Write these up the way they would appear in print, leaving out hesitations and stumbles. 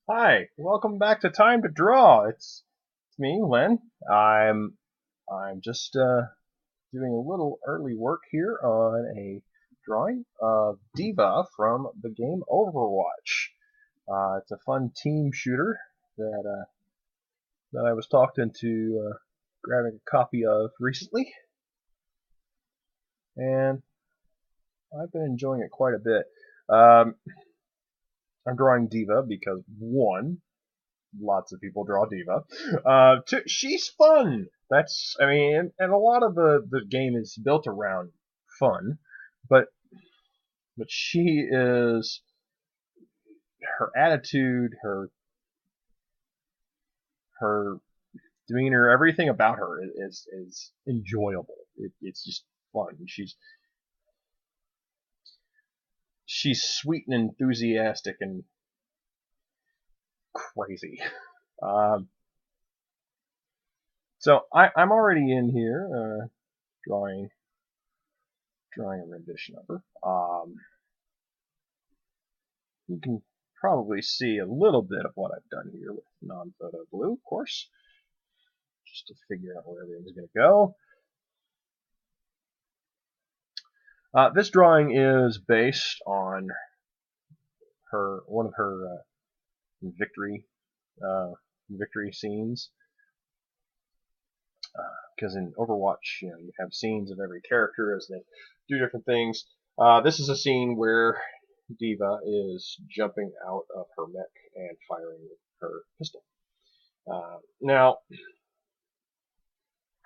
Hi, welcome back to Time to Draw. It's me, Len. I'm just doing a little early work here on a drawing of D.Va from the game Overwatch. It's a fun team shooter that I was talked into grabbing a copy of recently, and I've been enjoying it quite a bit. Um, I'm drawing D.Va because one, lots of people draw D.Va. Two, she's fun. I mean, and a lot of the game is built around fun, but she is her attitude, her demeanor, everything about her is enjoyable. It's just fun. She's sweet and enthusiastic and crazy. Um, I'm already in here drawing a rendition of her. You can probably see a little bit of what I've done here with non-photo blue, of course, just to figure out where everything's going to go. This drawing is based on one of her victory victory scenes. Because in Overwatch, you have scenes of every character as they do different things. This is a scene where D.Va is jumping out of her mech and firing her pistol. Now,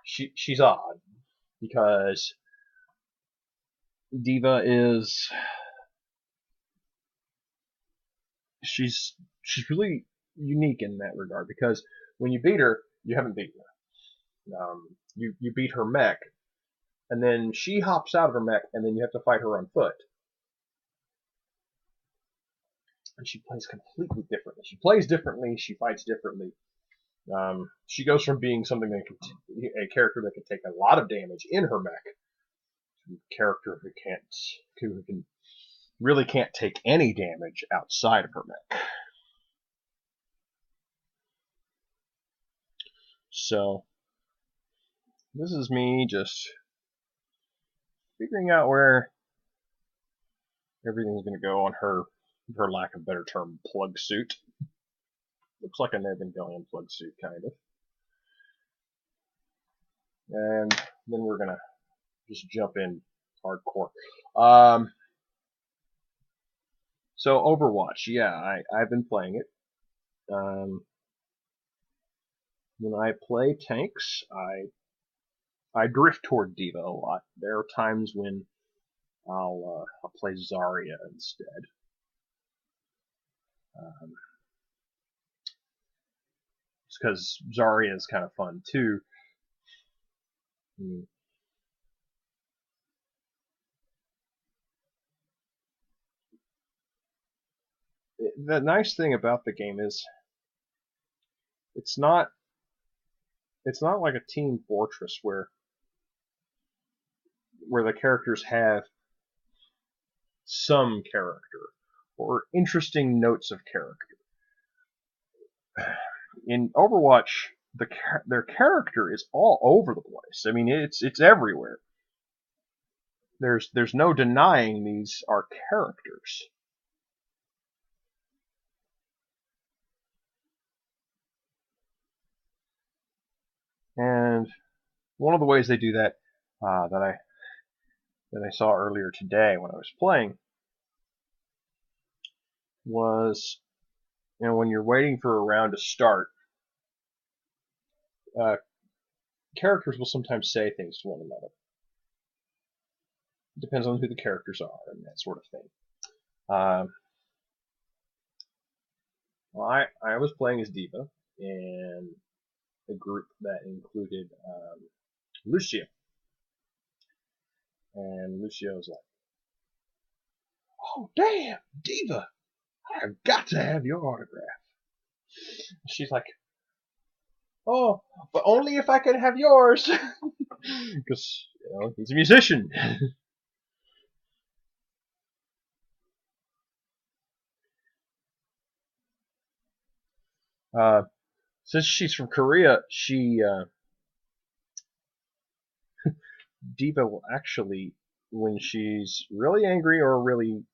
she's odd because D.Va is she's really unique in that regard because when you beat her, you haven't beaten her. You beat her mech, and then she hops out of her mech, and then you have to fight her on foot. And she plays completely differently. She plays differently. She fights differently. She goes from being a character that can take a lot of damage in her mech to a character who can really can't take any damage outside of her mech. So this is me just figuring out where everything's going to go on her, for lack of a better term, plug suit. Looks like an Evangelion plug suit, kind of. And then we're going to just jump in hardcore. So Overwatch, yeah, I've been playing it. When I play tanks, I drift toward D.Va a lot. There are times when I'll play Zarya instead. Just because Zarya is kind of fun too. The nice thing about the game is it's not like a Team Fortress where the characters have some character or interesting notes of character. In Overwatch, their character is all over the place. I mean, it's everywhere. There's no denying these are characters. And one of the ways they do that that I saw earlier today when I was playing was, when you're waiting for a round to start, characters will sometimes say things to one another. It depends on who the characters are and that sort of thing. I was playing as D.Va in a group that included Lucio. And Lucio's like, "Oh, damn, D.Va, I've got to have your autograph." She's like, "Oh, but only if I can have yours." Because, he's a musician. Uh, since she's from Korea, D.Va will actually, when she's really angry or really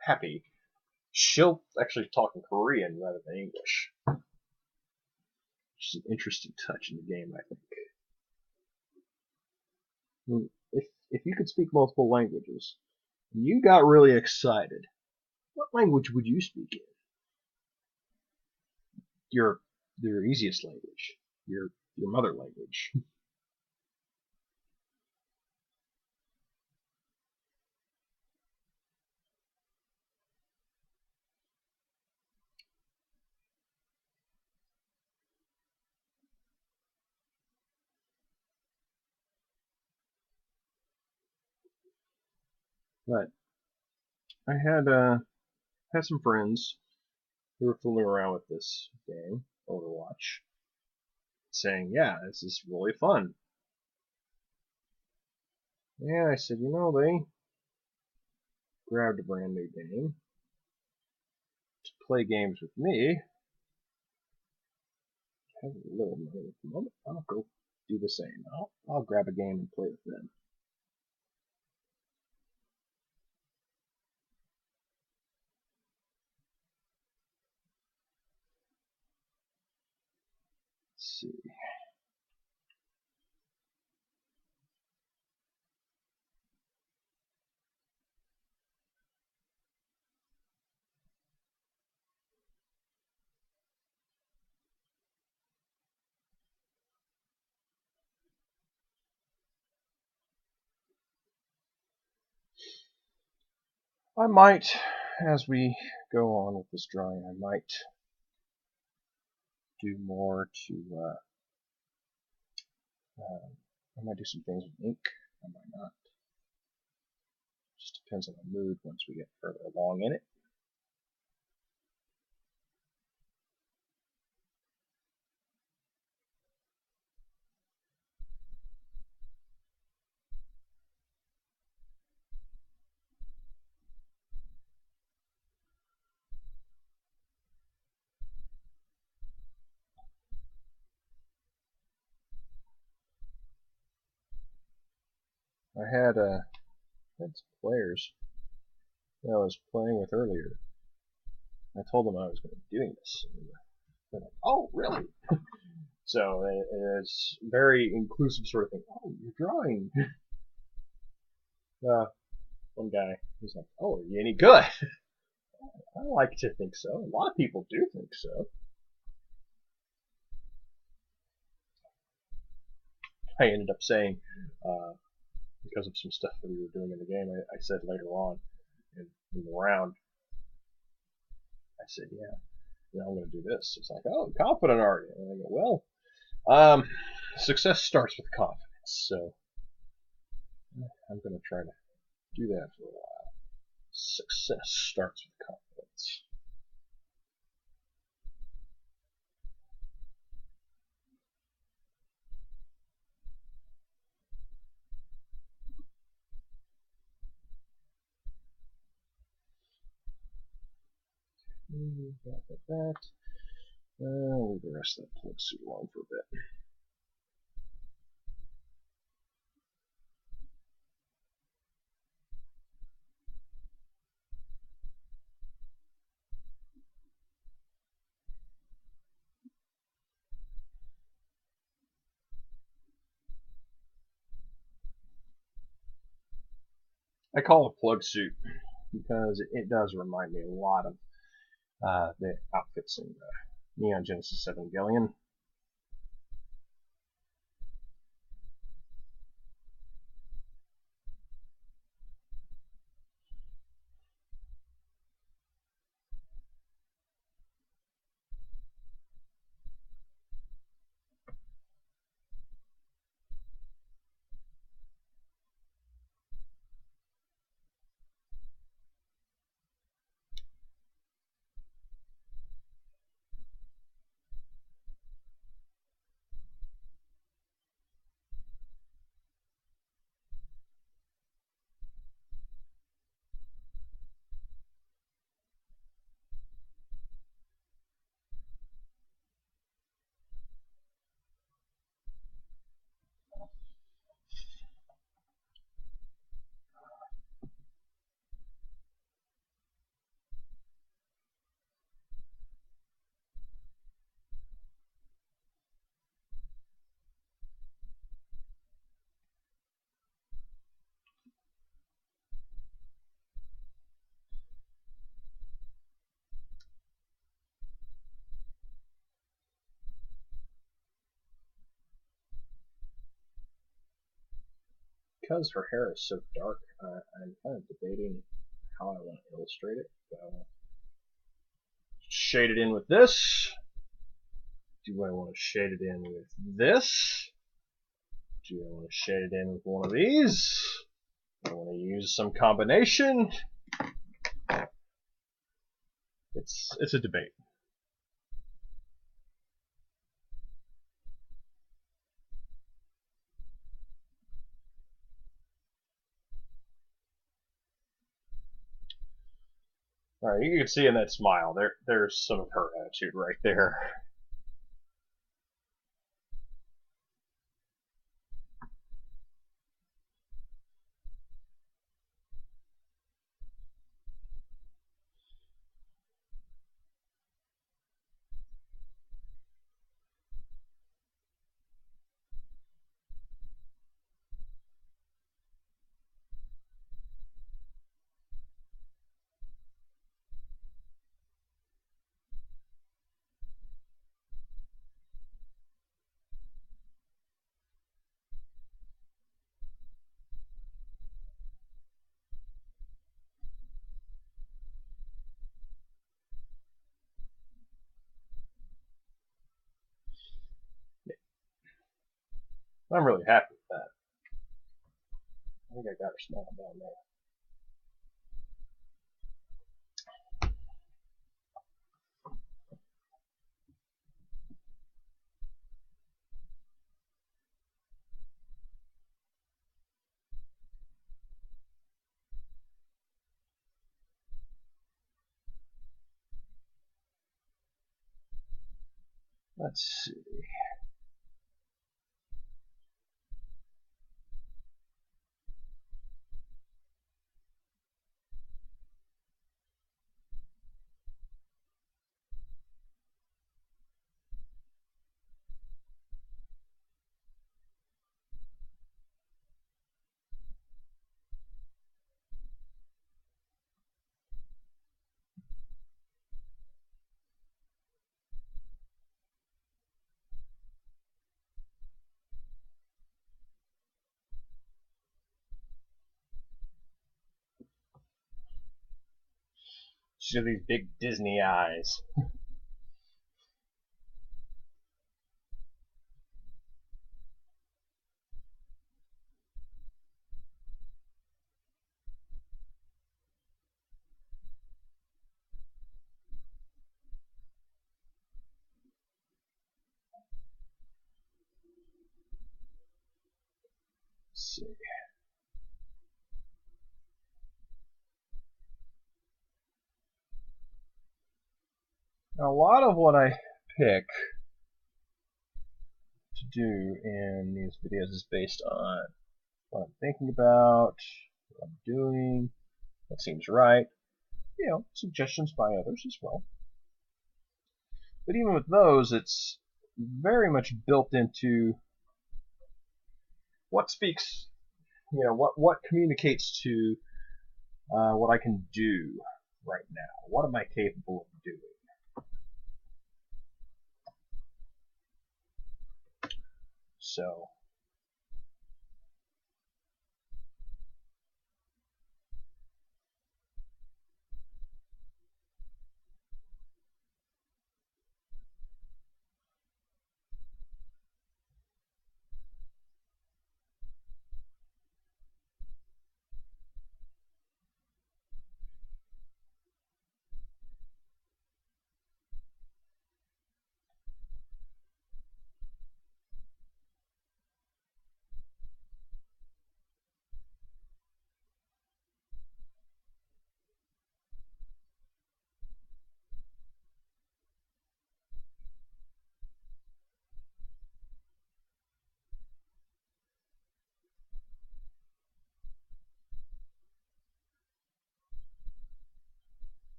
happy, she'll actually talk in Korean rather than English. Which is an interesting touch in the game, I think. If you could speak multiple languages, you got really excited. What language would you speak in? Your your easiest language, your mother language. But I had some friends who were fooling around with this game, Overwatch, saying, "Yeah, this is really fun." Yeah, I said, they grabbed a brand new game to play games with me. I have a little money at the moment. I'll go do the same. I'll grab a game and play with them. Let's see. I might, as we go on with this drawing, I might do more to, I might do some things with ink. I might not. Just depends on the mood once we get further along in it. I had some players that I was playing with earlier. I told them I was going to be doing this. And they're like, "Oh, really?" So it's very inclusive sort of thing. "Oh, you're drawing." One guy, he's like, "Oh, are you any good?" I like to think so. A lot of people do think so. I ended up saying, uh, because of some stuff that we were doing in the game, I said later on in the round, I said, I'm going to do this. It's like, "Oh, confident are you?" And I go, "Well, success starts with confidence, so I'm going to try to do that for a while. Success starts with confidence." That. I'll leave the rest of that plug suit alone for a bit. I call it a plug suit because it does remind me a lot of the outfits in Neon Genesis Evangelion. because her hair is so dark, I'm kind of debating how I want to illustrate it. Shade it in with this. Do I want to shade it in with this? Do I want to shade it in with one of these? I want to use some combination. It's a debate. All right, you can see in that smile there's some of her attitude right there. I'm really happy with that. I think I got her smile down there. Let's see. She's got these big Disney eyes. Let's see. Now, a lot of what I pick to do in these videos is based on what I'm thinking about, what I'm doing, what seems right, suggestions by others as well. But even with those, it's very much built into what speaks, what communicates to what I can do right now. What am I capable of doing? So,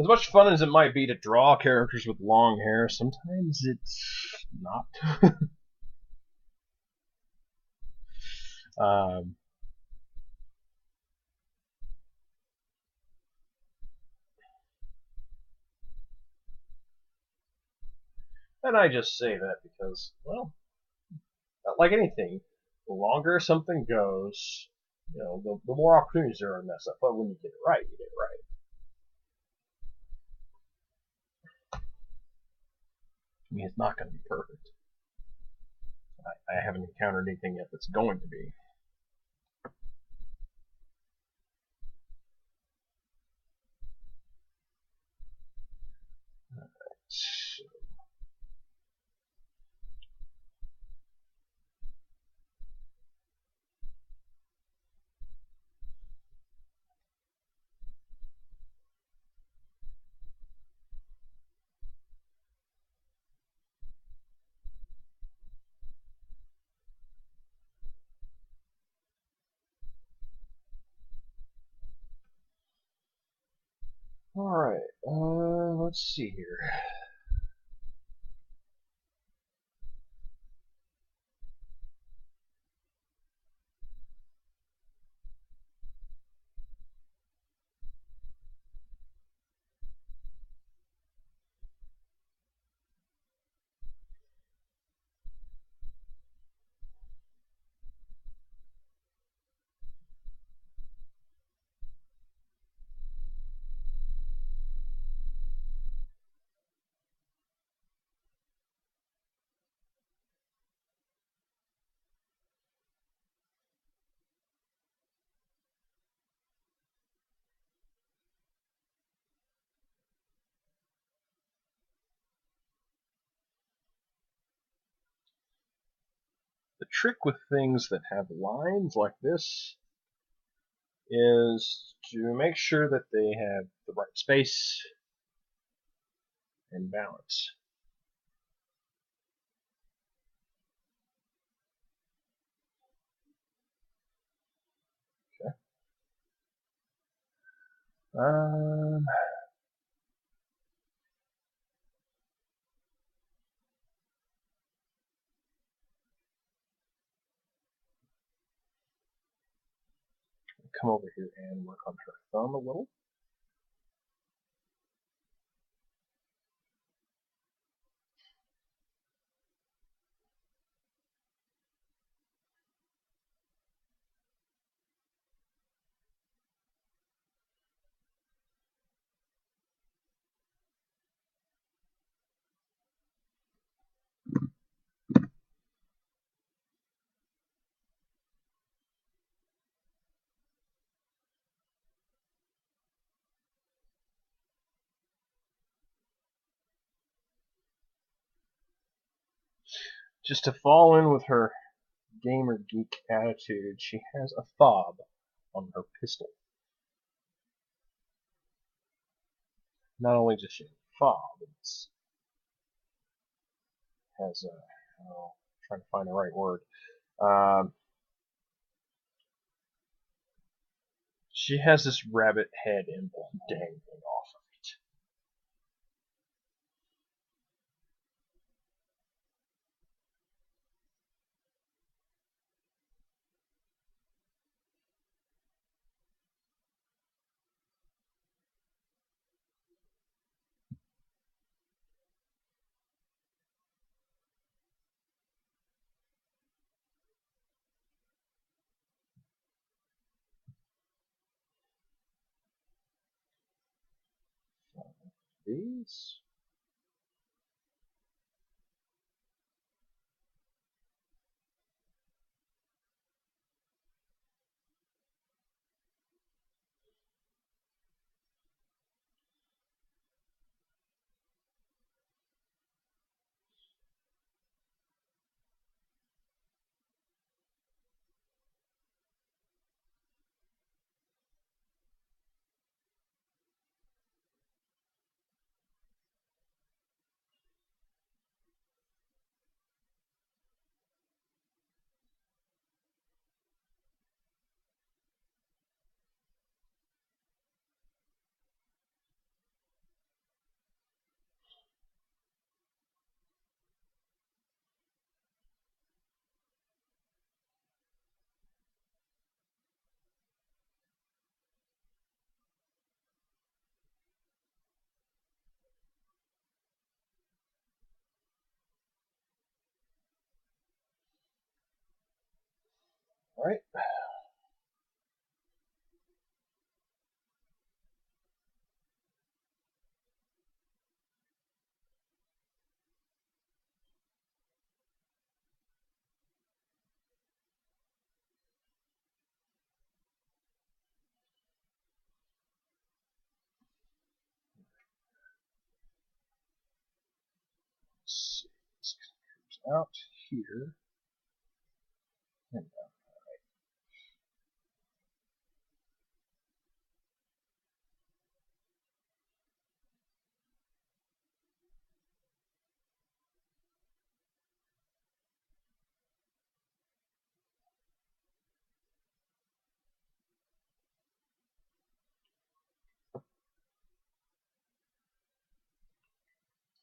as much fun as it might be to draw characters with long hair, sometimes it's not. um, And I just say that because, well, like anything, the longer something goes, the more opportunities there are to mess up. But when you get it right, you get it right. I mean, it's not going to be perfect. I haven't encountered anything yet that's going to be. So, all right, let's see here. The trick with things that have lines like this is to make sure that they have the right space and balance. Okay. Um, come over here and work on her thumb a little. Just to fall in with her gamer geek attitude, she has a fob on her pistol. Not only does she have a fob, it has a, trying to find the right word. She has this rabbit head emblem dangling off of it. These. Alright. Let's see. This comes out here. And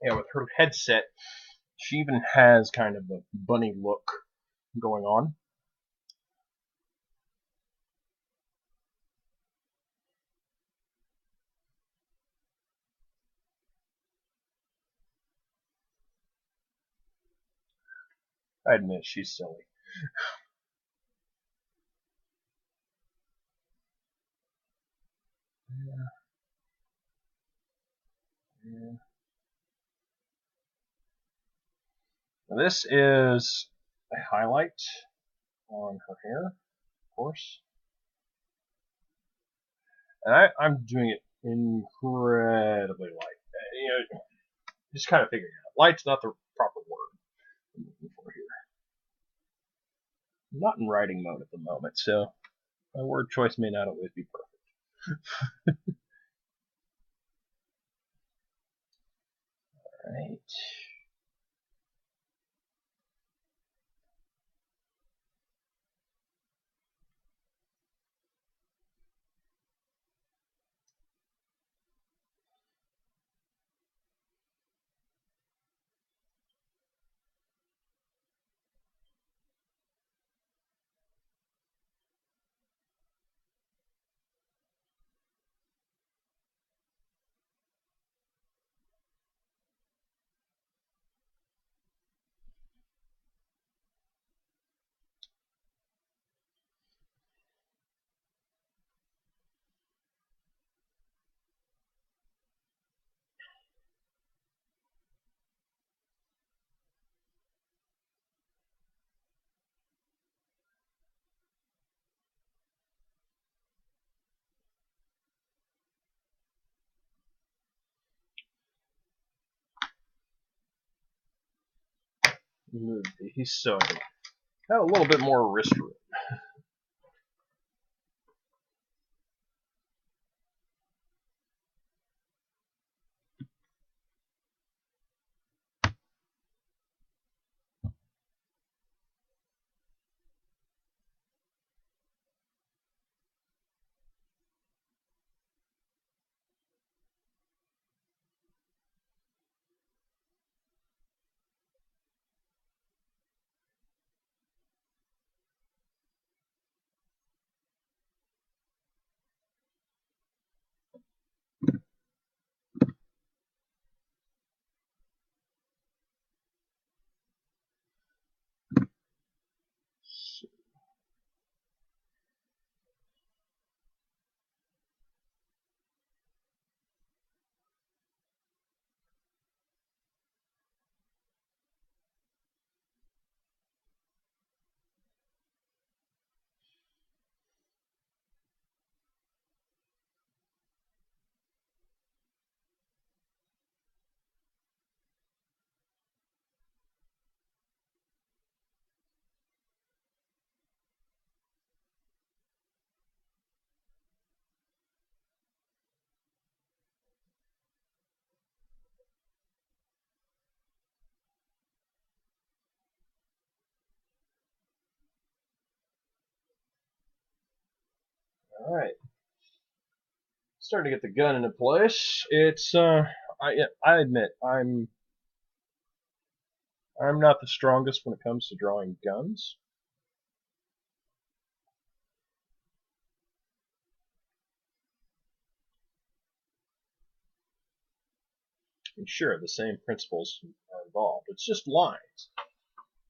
yeah, with her headset, she even has kind of a bunny look going on. I admit she's silly. Yeah, yeah. Now this is a highlight on her hair, of course. And I'm doing it incredibly light. You know, just kind of figuring it out. Light's not the proper word I'm looking for here. I'm not in writing mode at the moment, so my word choice may not always be perfect. Alright. He's so got a little bit more wrist room. Alright. Starting to get the gun into place. It's I admit I'm not the strongest when it comes to drawing guns. And sure, the same principles are involved. It's just lines,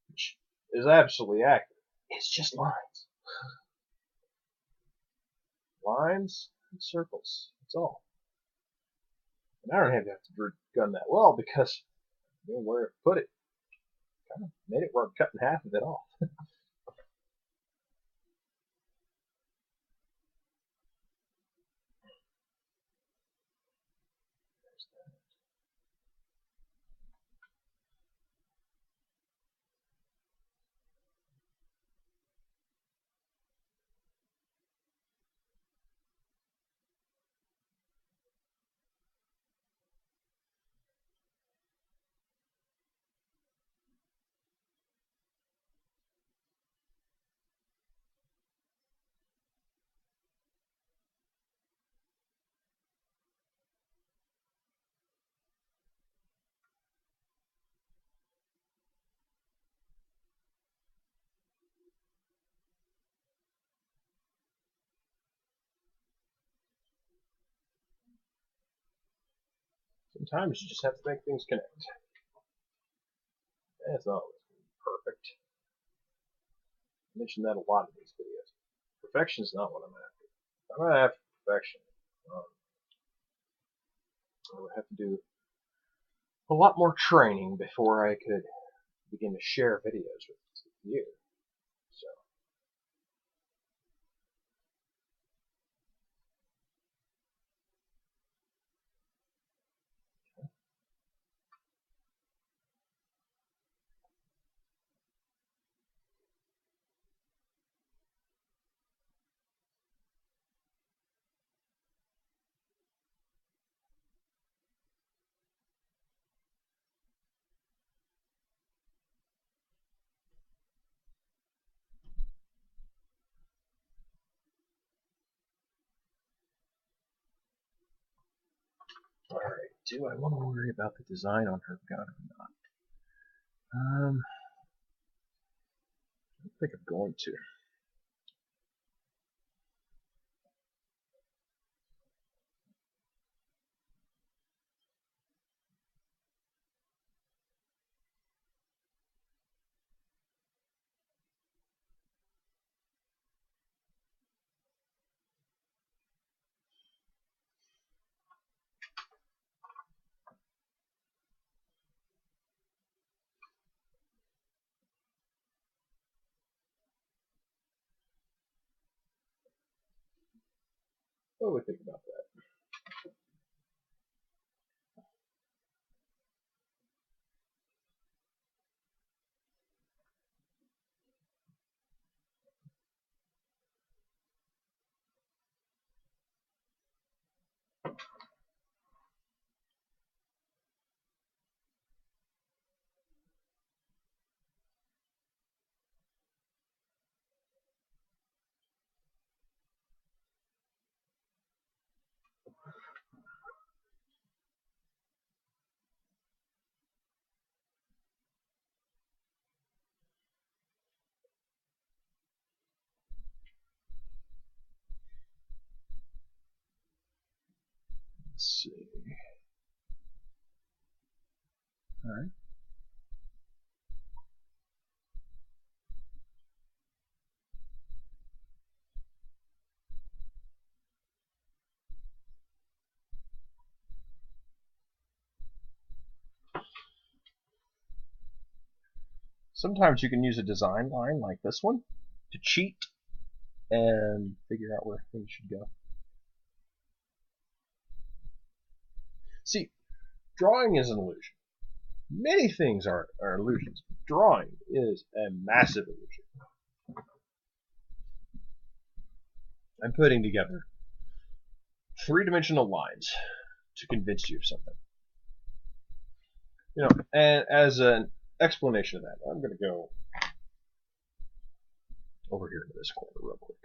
which is absolutely accurate. It's just lines. lines and circles. That's all. And I don't have to gun that well because you know where I put it. Kind of made it where I'm cutting half of it off. Sometimes you just have to make things connect. That's not always perfect. I mention that a lot in these videos. Perfection is not what I'm after. I'm not after perfection. I would have to do a lot more training before I could begin to share videos with you. So, alright, do I want to worry about the design on her gun or not? I don't think I'm going to. What do we think about that? Let's see. Alright. Sometimes you can use a design line like this one to cheat and figure out where things should go. See, drawing is an illusion. Many things are illusions. Drawing is a massive illusion. I'm putting together three-dimensional lines to convince you of something. You know, and as an explanation of that, I'm going to go over here to this corner real quick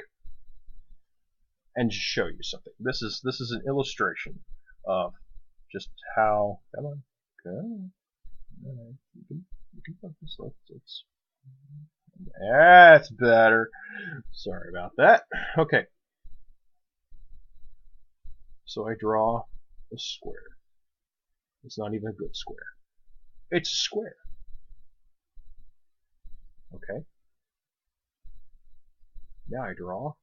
and just show you something. This is an illustration of just how. Come on, right. You can focus. Let's. That's better. Sorry about that. Okay. So I draw a square. It's not even a good square. It's a square. Okay. Now I draw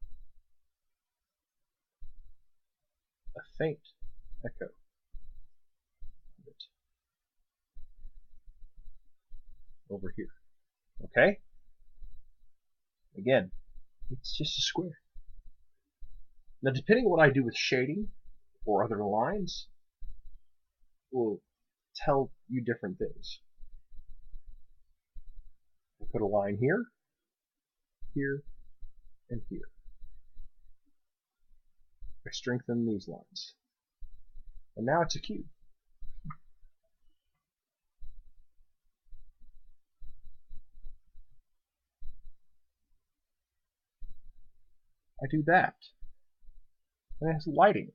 faint echo of it over here. Okay? Again, it's just a square. Now, depending on what I do with shading or other lines, will tell you different things. I put a line here, here, and here. I strengthen these lines. And now it's a cube. I do that. And it has lighting.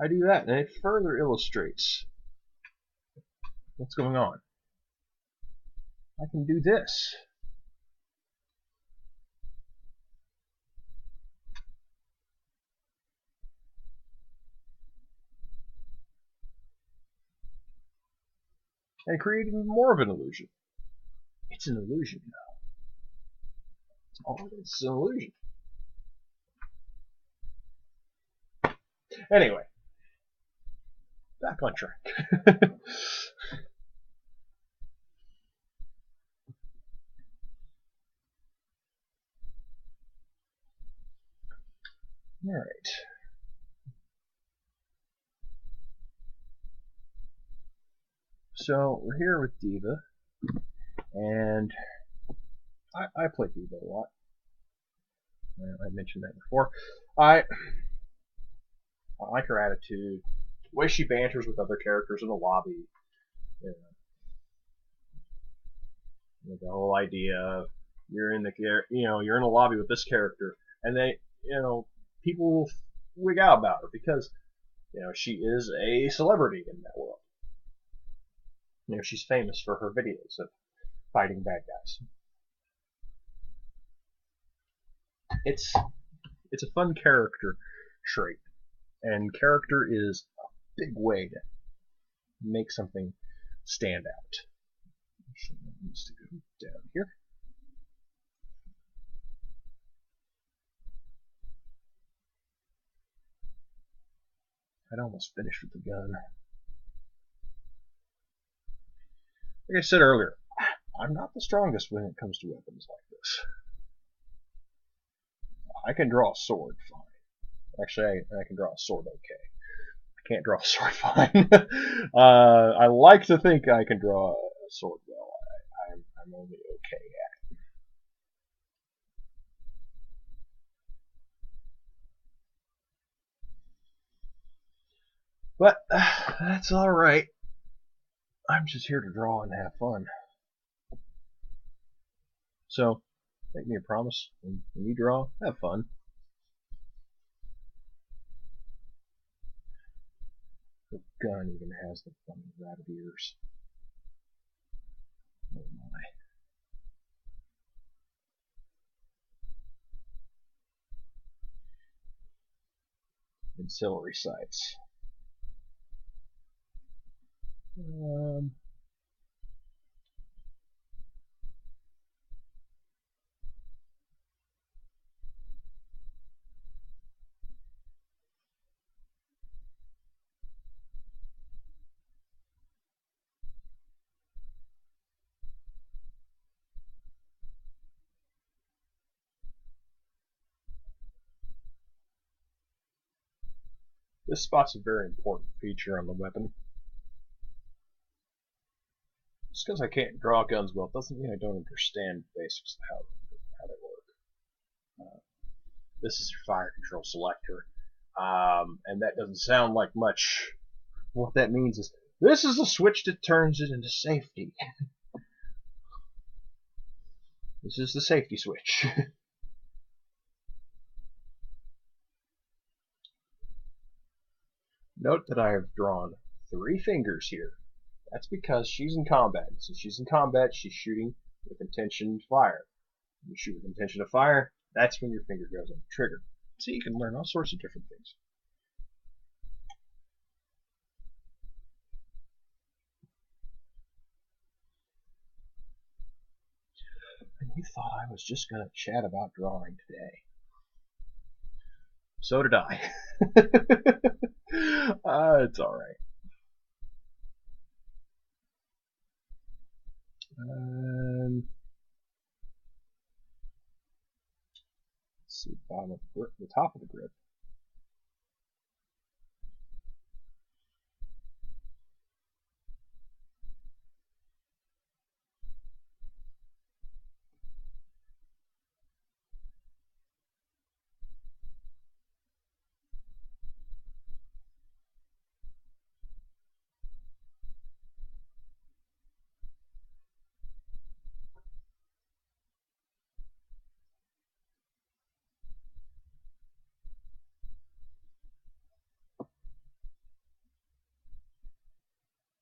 I do that, and it further illustrates what's going on. I can do this. And create even more of an illusion. It's an illusion now. It's all it is. It's an illusion. Anyway, back on track. Alright. So, we're here with D.Va, and I play D.Va a lot. I mentioned that before. I like her attitude, the way she banters with other characters in the lobby. You know, the whole idea of you're in the lobby with this character, and people will wig out about her because she is a celebrity in that world. She's famous for her videos of fighting bad guys. It's a fun character trait, and character is a big way to make something stand out. So that needs to go down here. I'd almost finished with the gun. Like I said earlier, I'm not the strongest when it comes to weapons like this. I can draw a sword fine. Actually, I can draw a sword okay. I can't draw a sword fine. I like to think I can draw a sword well. I'm only okay at it. But that's alright. I'm just here to draw and have fun. So, make me a promise. When you draw, have fun. The gun even has the funny rabbit ears. Oh my. Ancillary sights. This spot's a very important feature on the weapon. Just because I can't draw guns well doesn't mean I don't understand the basics of how they work. This is your fire control selector, and that doesn't sound like much. What that means is this is the switch that turns it into safety. This is the safety switch. Note that I have drawn 3 fingers here. That's because she's in combat. Since she's in combat, she's shooting with intention to fire. When you shoot with intention to fire, that's when your finger goes on the trigger. So you can learn all sorts of different things. You thought I was just going to chat about drawing today. So did I. It's alright. Let's see, bottom of the grip, the top of the grip.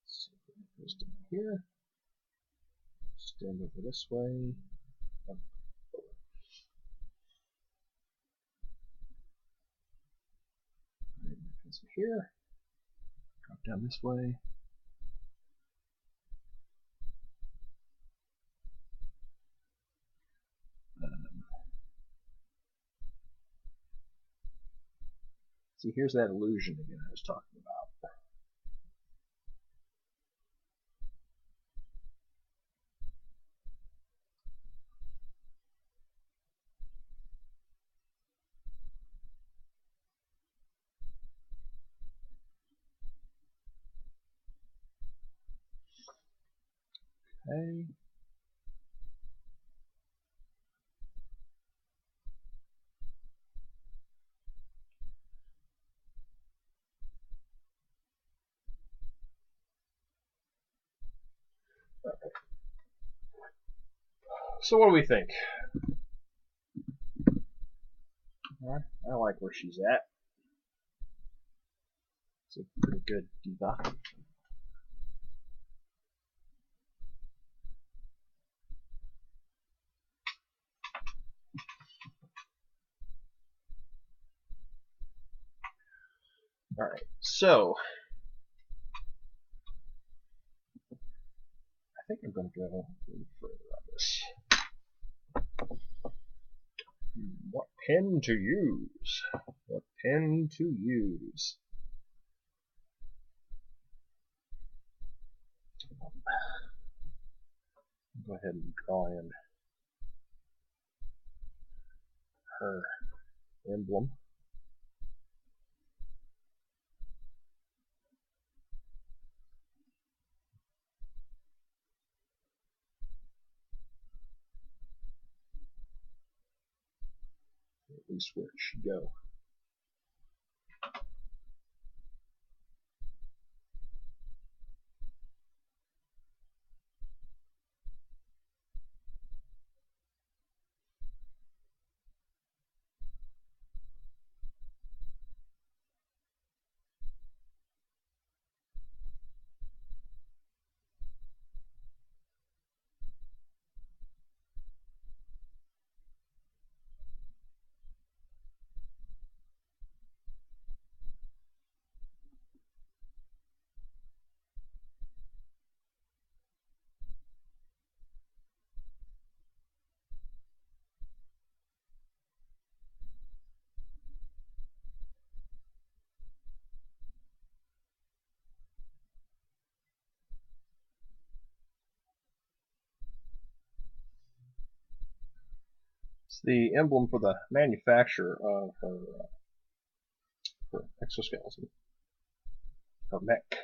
So it goes down here. Stand over this way. Up. Right, goes here. Drop down this way. See, here's that illusion again I was talking about. Okay. So what do we think? Alright, I like where she's at. It's a pretty good D.Va. Alright, so I think I'm going to go a little further on this. What pen to use? What pen to use? Go ahead and draw in her emblem. At least where it should go. It's the emblem for the manufacturer of her exoskeleton, her mech.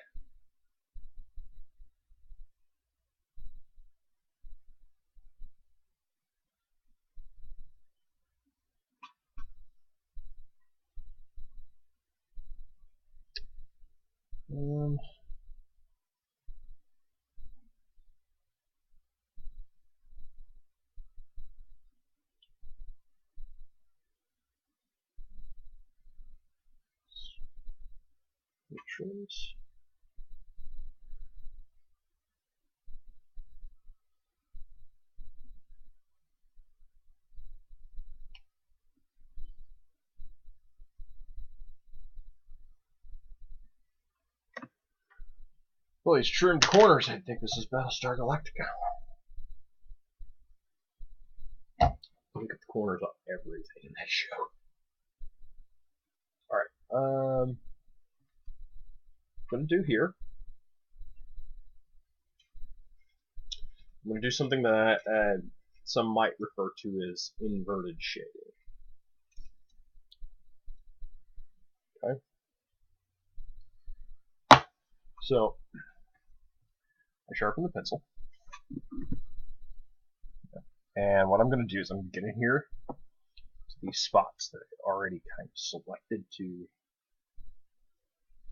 Trims. Well, these trimmed corners, I think this is Battlestar Galactica. corners of everything in that show. Alright, gonna do here. I'm gonna do something that some might refer to as inverted shading. Okay. So I sharpen the pencil. And what I'm going to do is I'm going to get in here to these spots that I've already kind of selected to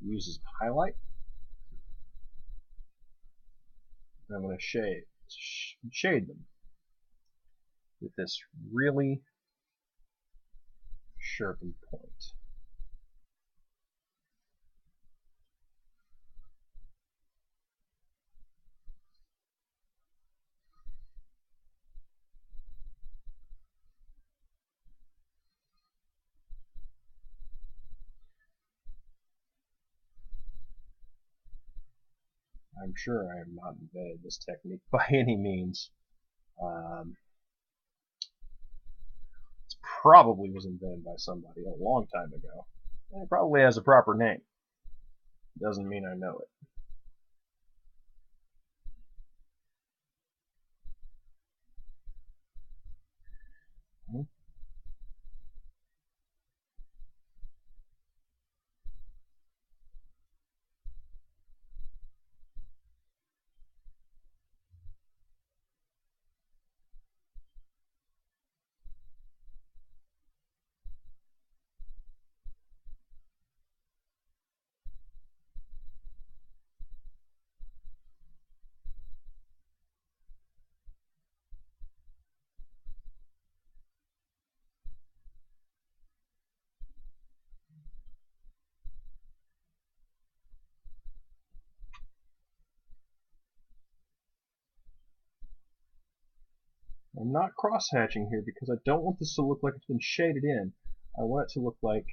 use as a highlight. And I'm going to shade them with this really sharpened point. I'm sure I have not invented this technique by any means. It probably was invented by somebody a long time ago. And it probably has a proper name. Doesn't mean I know it. I'm not cross-hatching here because I don't want this to look like it's been shaded in. I want it to look like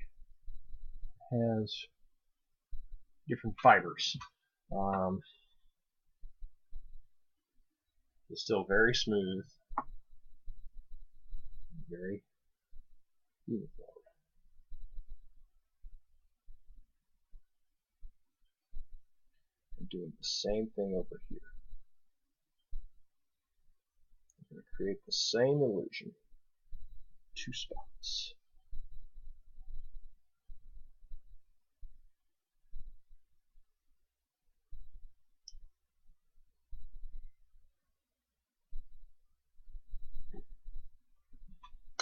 it has different fibers. It's still very smooth, very uniform. I'm doing the same thing over here. I'm going to create the same illusion. 2 spots.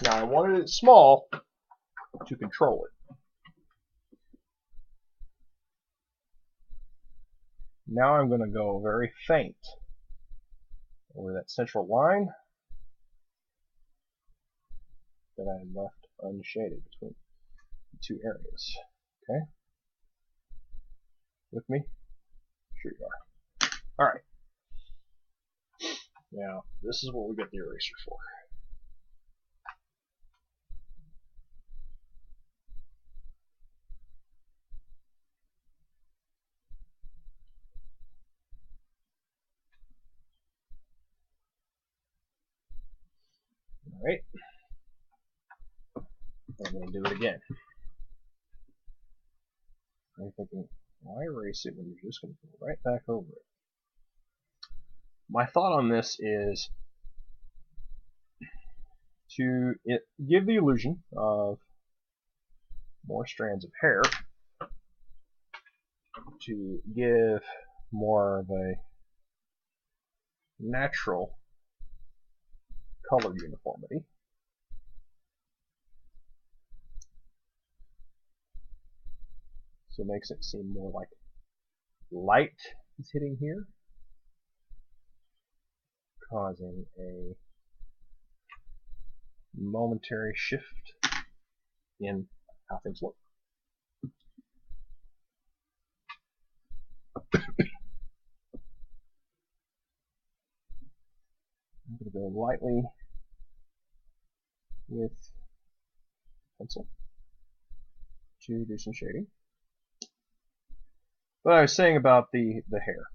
Now I wanted it small to control it. Now I'm going to go very faint over that central line that I left unshaded between the 2 areas. Okay? With me? Sure you are. Alright. Now, this is what we got the eraser for. Alright. I'm going to do it again. I'm thinking, why erase it when you're just going to go right back over it? My thought on this is to give the illusion of more strands of hair, to give more of a natural color uniformity. So it makes it seem more like light is hitting here, causing a momentary shift in how things look. I'm going to go lightly with pencil to do some shading. But I was saying about the hair.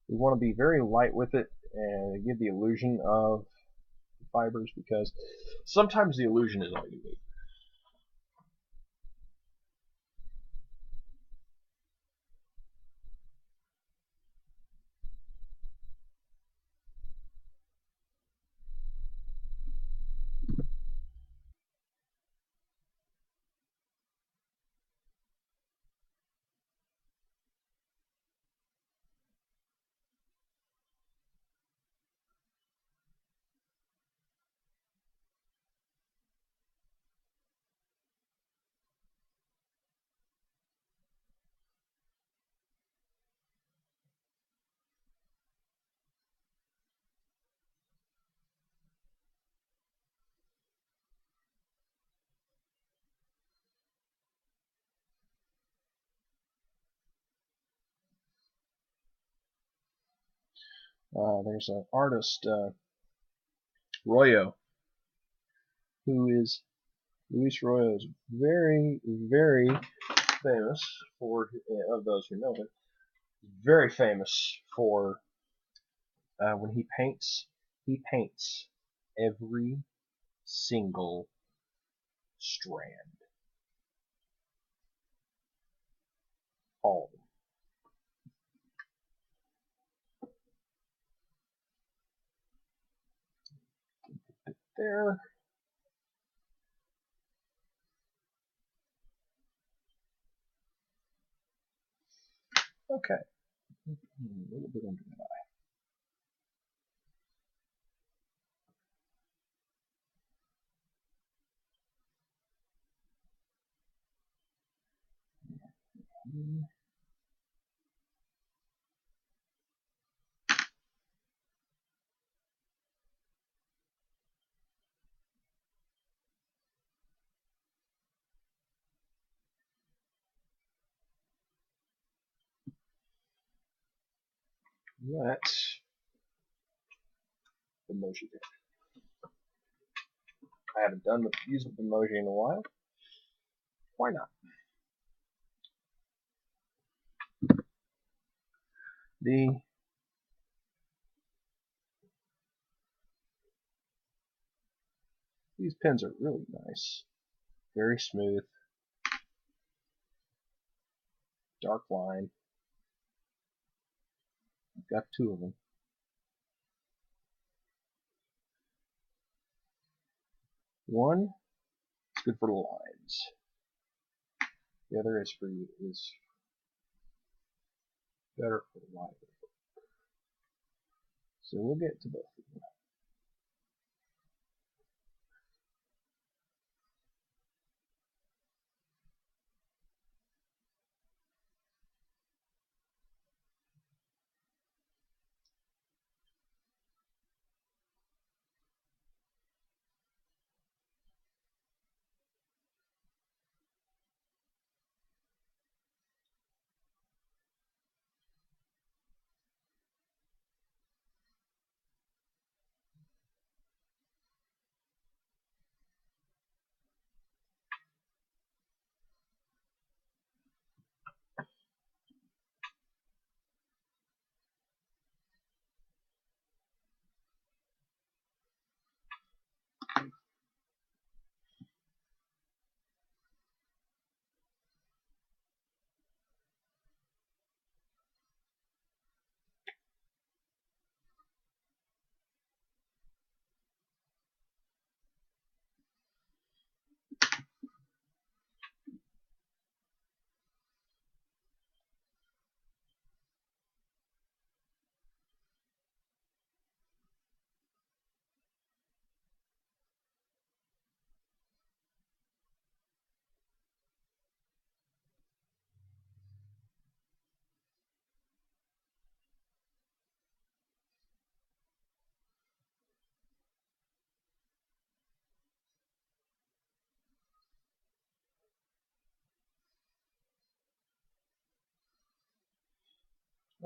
We want to be very light with it and give the illusion of fibers, because sometimes the illusion is all you need. There's an artist, Royo, who is Luis Royo is very, very famous for, of those who know him, very famous for when he paints every single strand, all of them. There. Okay. A little bit under the eye. Let's emoji there. I haven't done the use of emoji in a while. Why not? These pens are really nice. Very smooth. Dark line. I've got two of them. One is good for the lines. The other is better for the line. So we'll get to both of them.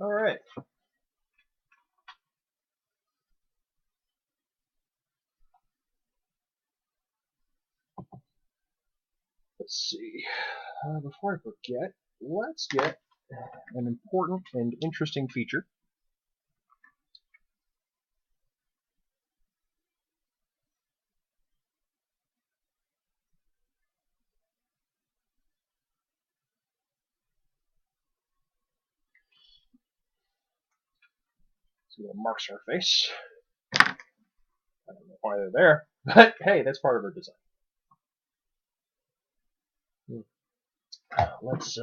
All right. Let's see. Before I forget, let's get an important and interesting feature. See little marks on her face. I don't know why they're there, but hey, that's part of her design. Let's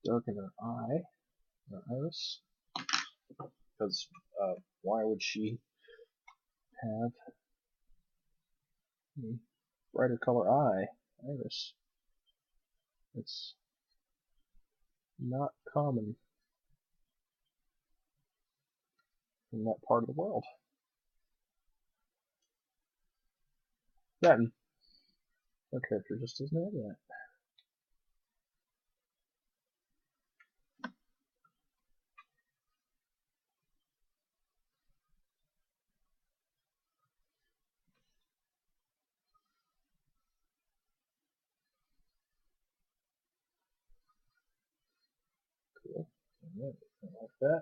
darken her eye, her iris, because why would she have a brighter color eye, iris? It's not common in that part of the world. Then, our character just doesn't have that. Cool. Alright, like that.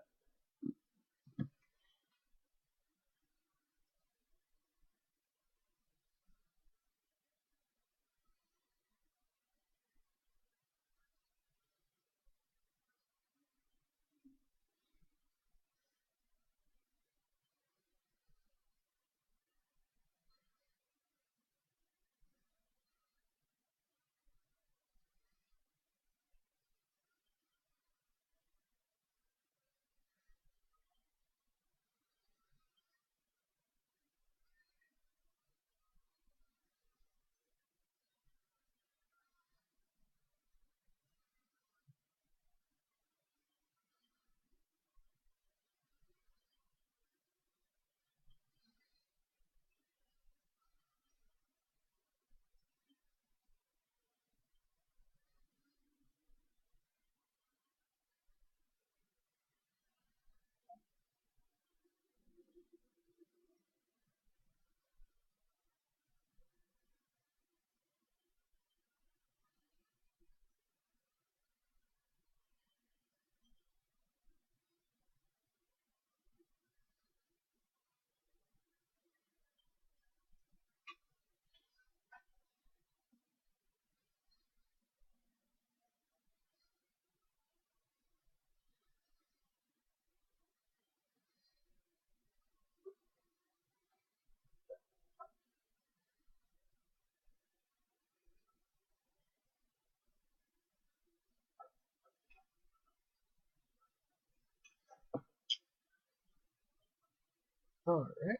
Alright.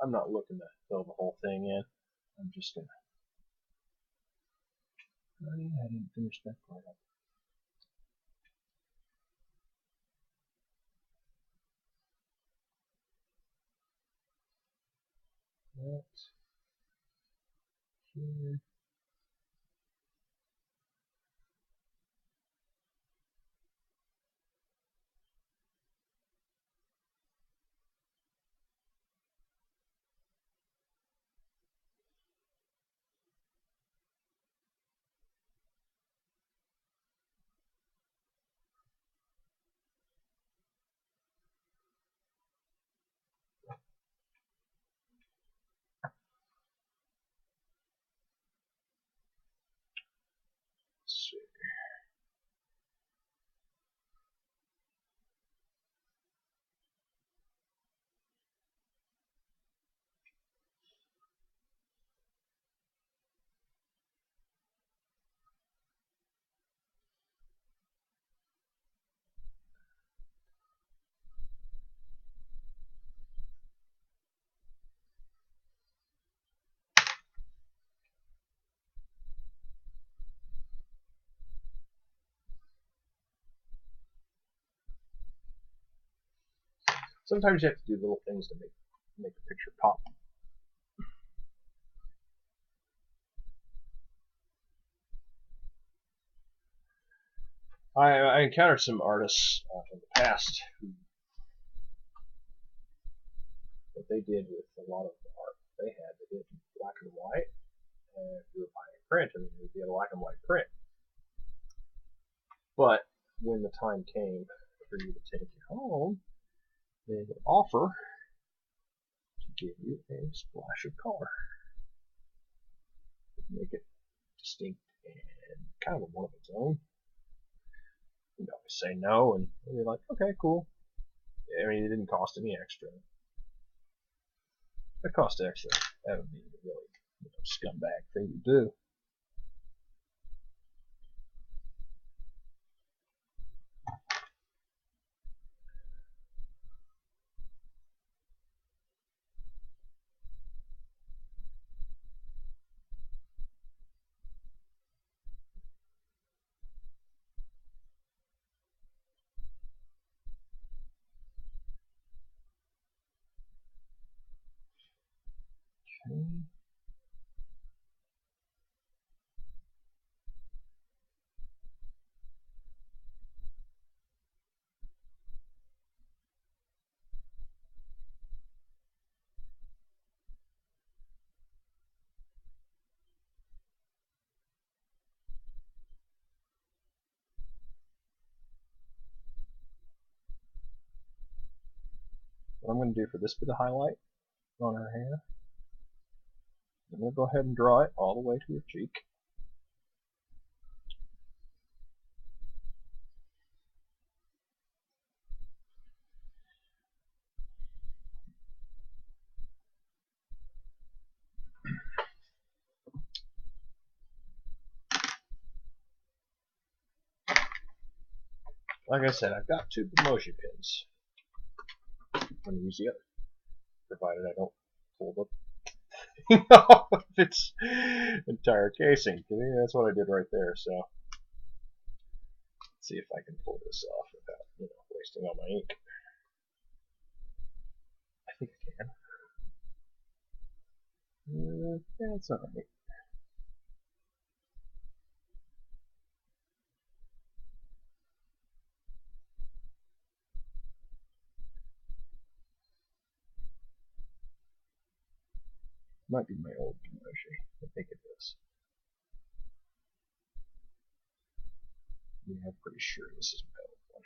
I'm not looking to fill the whole thing in. I'm just gonna. Oh yeah, I didn't finish that part up. That here. Let's see. Sometimes you have to do little things to make the picture pop. I encountered some artists in the past who what they did with a lot of the art they had, they did black and white, and if you were buying print, I mean, it would be a black and white print. But when the time came for you to take it home, they would offer to give you a splash of color. Make it distinct and kind of one of its own. You can always say no, and you're like, okay, cool. I mean, it didn't cost any extra. If it cost extra, that would be a really scumbag thing to do. Okay. What I'm going to do for this bit of highlight on her hair, I'm going to go ahead and draw it all the way to her cheek. Like I said, I've got 2 promotion pins. I'm going to use the other, provided I don't pull the off of its entire casing. That's what I did right there. So, let's see if I can pull this off without wasting all my ink. I think I can. Yeah, it's alright. Might be my old promotion. I think it is. Yeah, I'm pretty sure this is my old one.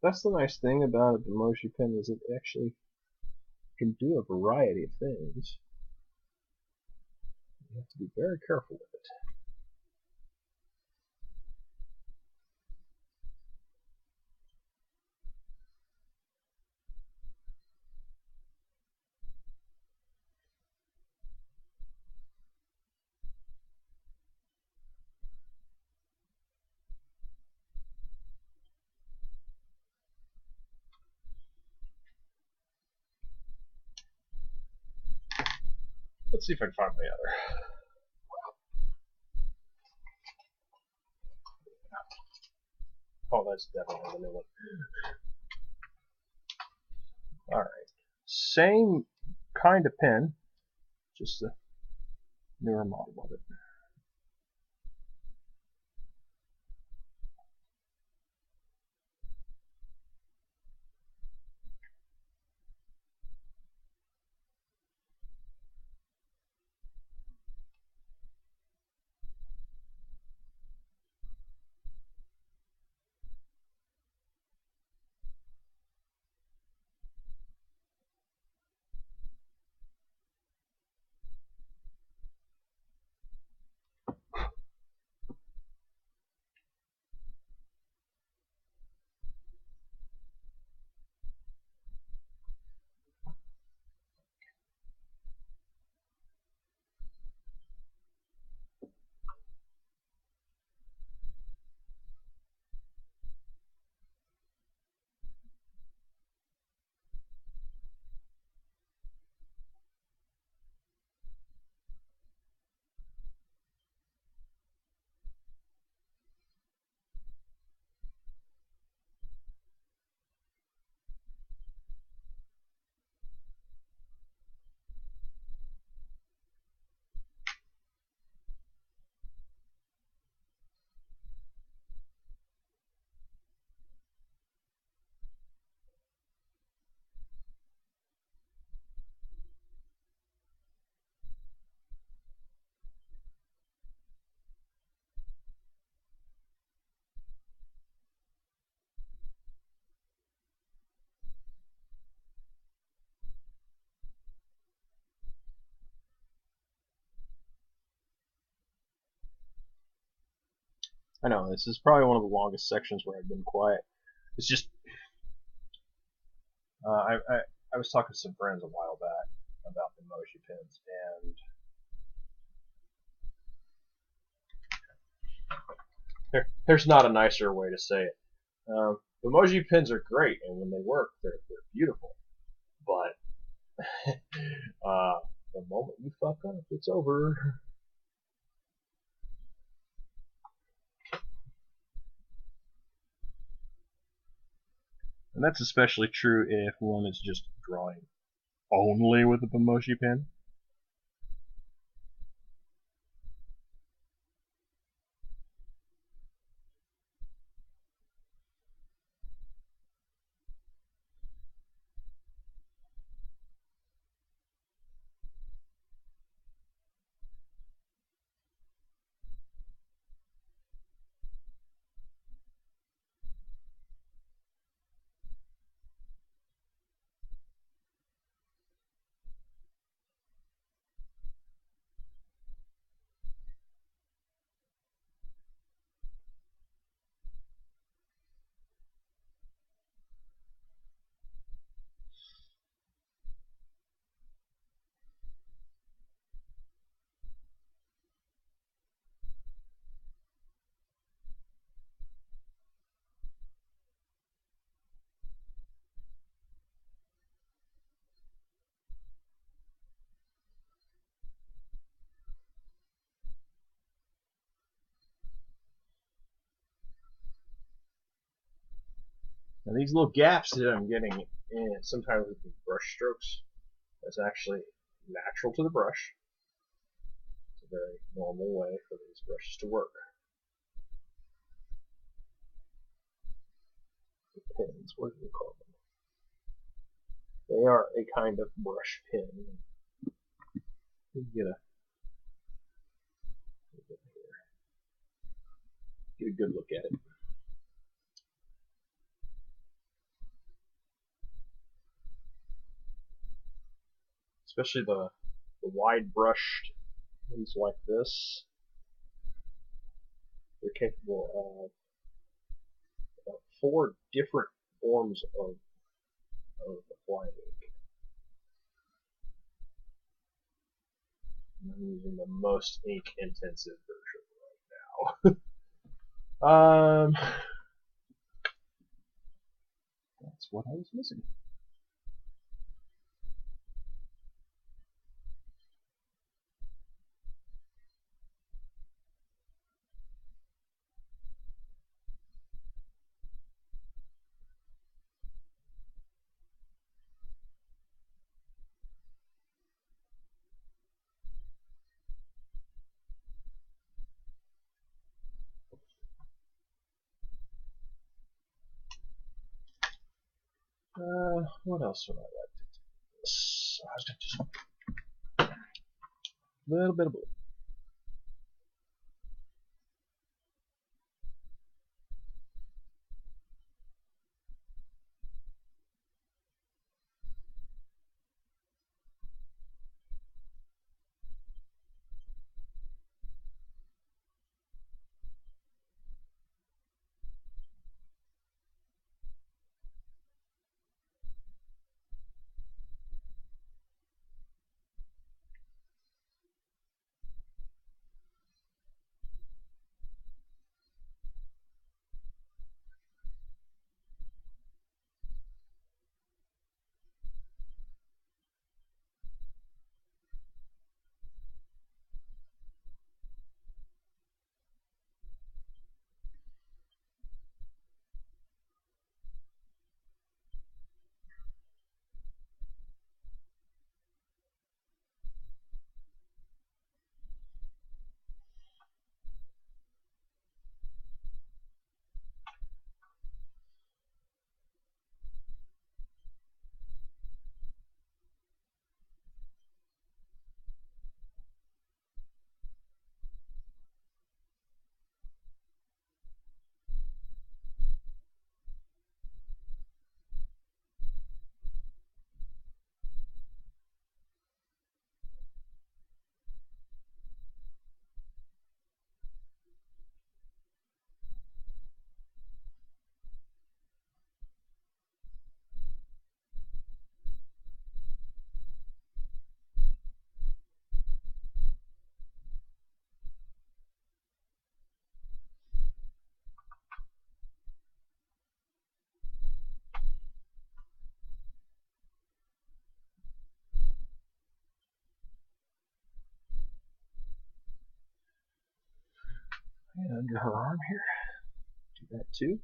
That's the nice thing about a Demoshi pen, is it actually can do a variety of things. You have to be very careful with it. Let's see if I can find my other. Oh, that's definitely the new one. Alright. Same kind of pen, just a newer model of it. I know this is probably one of the longest sections where I've been quiet. It's just I was talking to some friends a while back about the emoji pins, and there's not a nicer way to say it. Emoji pins are great, and when they work, they're beautiful. But the moment you fuck up, it's over. And that's especially true if one is just drawing only with a emoji pin. Now these little gaps that I'm getting in sometimes with the brush strokes, that's actually natural to the brush. It's a very normal way for these brushes to work. The pins, what do we call them? They are a kind of brush pin. You get a good look at it. Especially the wide brushed ones like this. They're capable of 4 different forms of applying ink. I'm using the most ink intensive version right now. That's what I was missing. What else would I like to do? I was going to do a little bit of blue. And under her arm here. Do that too.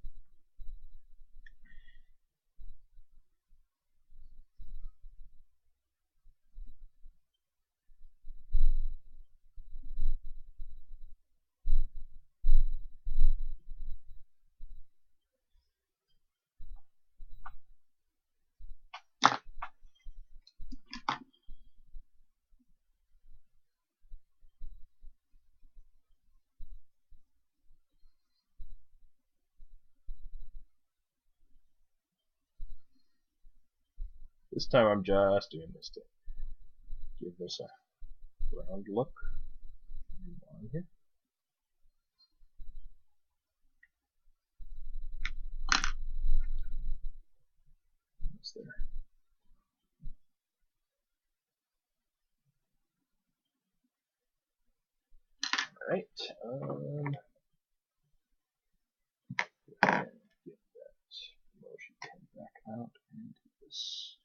This time I'm just doing this to give this a round look. On here. That's there. Alright, get that motion pin back out and do this.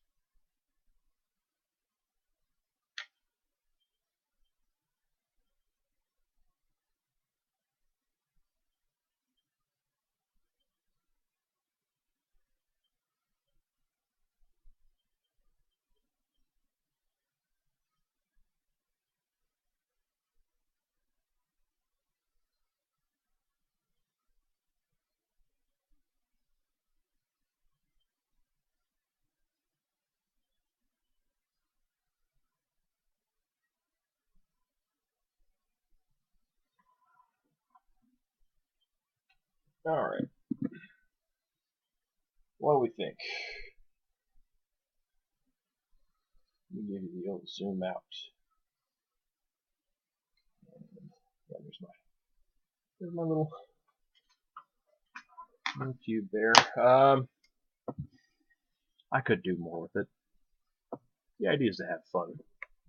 Alright. What do we think? Let me give you the old zoom out. And there's my little cube there. I could do more with it. The idea is to have fun.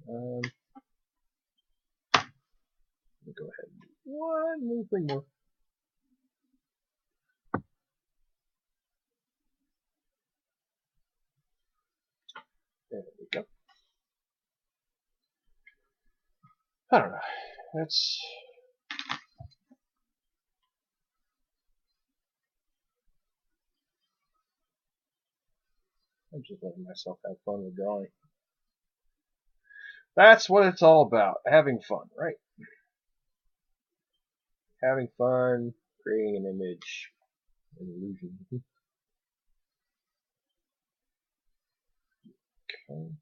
Let me go ahead and do one little thing more. There we go. I don't know. I'm just letting myself have fun with drawing. That's what it's all about. Having fun, right? Having fun, creating an image, an illusion. Okay.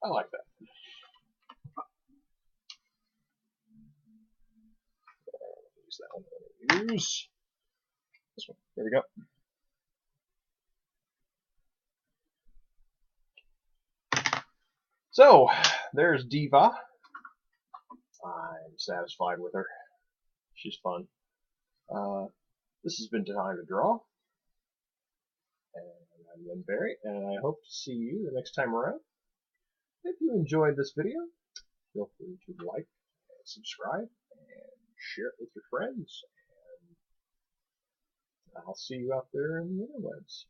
I like that. Use that one. Use this one. There we go. So, there's D.Va. I'm satisfied with her. She's fun. This has been Time to Draw. And I'm Lynn Barry, and I hope to see you the next time around. If you enjoyed this video, feel free to like and subscribe and share it with your friends. And I'll see you out there in the interwebs.